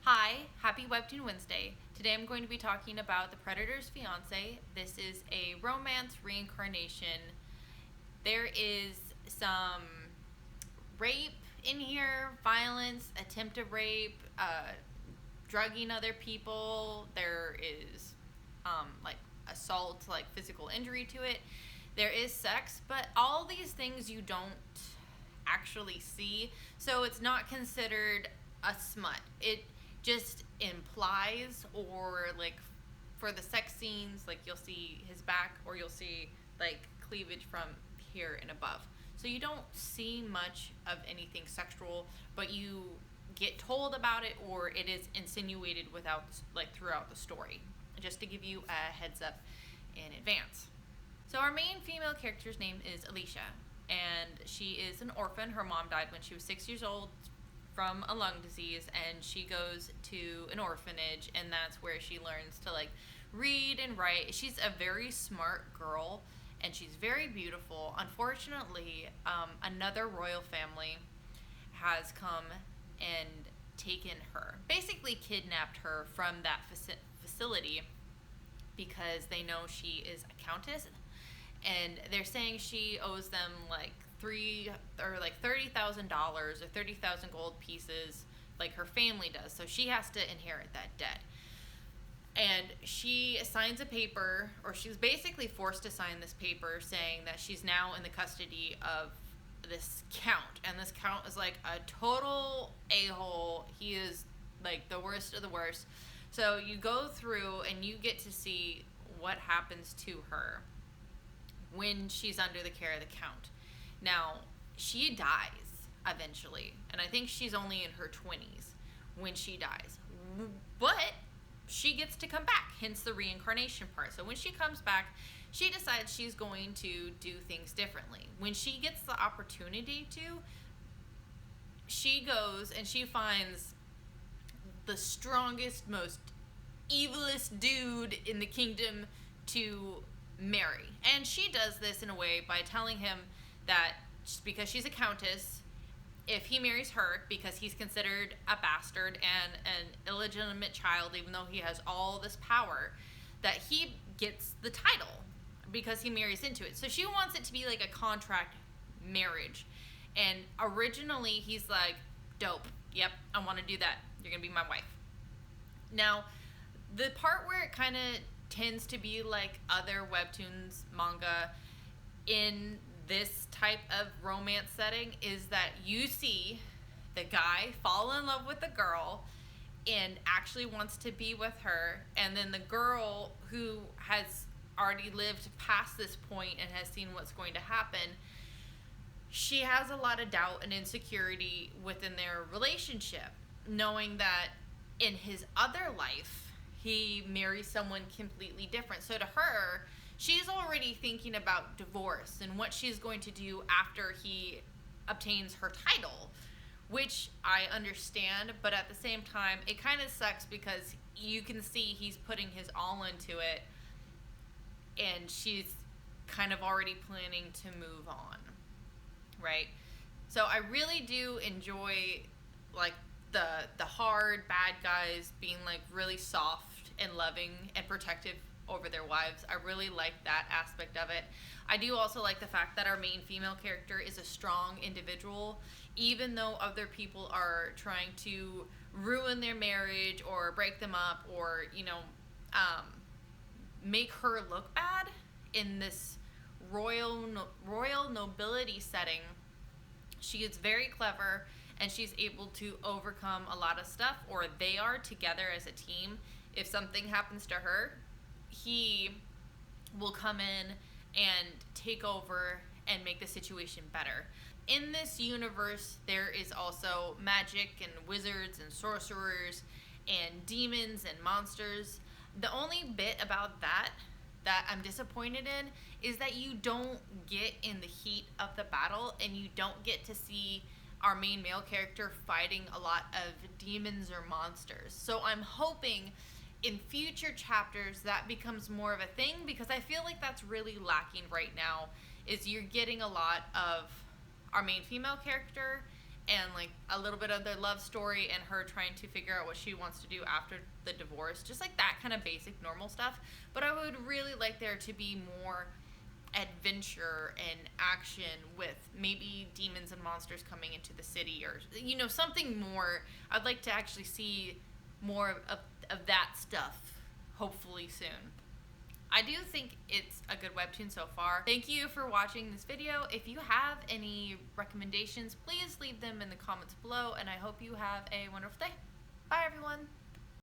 Hi, happy Webtoon Wednesday. Today I'm going to be talking about The Predators Fiancé. This is a romance reincarnation. There is some rape in here, violence, attempted rape, drugging other people. There is like assault, like physical injury to it. There is sex, but all these things you don't actually see, so it's not considered a smut. It just implies, or like for the sex scenes, like you'll see his back or you'll see like cleavage from here and above. So you don't see much of anything sexual, but you get told about it or it is insinuated without like throughout the story. Just to give you a heads up in advance. So our main female character's name is Alicia, and she is an orphan. Her mom died when she was 6 years old from a lung disease, and she goes to an orphanage, and that's where she learns to like read and write. She's a very smart girl, and she's very beautiful. Unfortunately, another royal family has come and taken her, basically kidnapped her from that facility because they know she is a countess, and they're saying she owes them like $30,000 or 30,000 gold pieces, like her family does. So she has to inherit that debt. And she signs a paper, or she's basically forced to sign this paper saying that she's now in the custody of this count. And this count is like a total a-hole. He is like the worst of the worst. So you go through and you get to see what happens to her when she's under the care of the count. Now, she dies eventually, and I think she's only in her 20s when she dies. But she gets to come back, hence the reincarnation part. So when she comes back, she decides she's going to do things differently. When she gets the opportunity to, she goes and she finds the strongest, most evilest dude in the kingdom to marry. And she does this in a way by telling him that because she's a countess, if he marries her, because he's considered a bastard and an illegitimate child, even though he has all this power, that he gets the title because he marries into it. So she wants it to be like a contract marriage. And originally he's like, dope, yep, I want to do that. You're going to be my wife. Now, the part where it kind of tends to be like other webtoons, manga, in this type of romance setting is that you see the guy fall in love with the girl and actually wants to be with her, and then the girl who has already lived past this point and has seen what's going to happen, she has a lot of doubt and insecurity within their relationship, knowing that in his other life he marries someone completely different. So to her, she's already thinking about divorce and what she's going to do after he obtains her title, which I understand, but at the same time, it kind of sucks because you can see he's putting his all into it, and she's kind of already planning to move on, right? So I really do enjoy like the hard bad guys being like really soft and loving and protective over their wives. I really like that aspect of it. I do also like the fact that our main female character is a strong individual, even though other people are trying to ruin their marriage or break them up or, make her look bad in this royal nobility setting. She is very clever, and she's able to overcome a lot of stuff, or they are together as a team. If something happens to her, he will come in and take over and make the situation better. In this universe, there is also magic and wizards and sorcerers and demons and monsters. The only bit about that I'm disappointed in is that you don't get in the heat of the battle, and you don't get to see our main male character fighting a lot of demons or monsters. So I'm hoping in future chapters that becomes more of a thing, because I feel like that's really lacking right now, is you're getting a lot of our main female character and like a little bit of their love story and her trying to figure out what she wants to do after the divorce, just like that kind of basic normal stuff. But I would really like there to be more adventure and action with maybe demons and monsters coming into the city, or something more. I'd like to actually see more of that stuff hopefully soon. I do think it's a good webtoon so far. Thank you for watching this video. If you have any recommendations, please leave them in the comments below, and I hope you have a wonderful day. Bye everyone.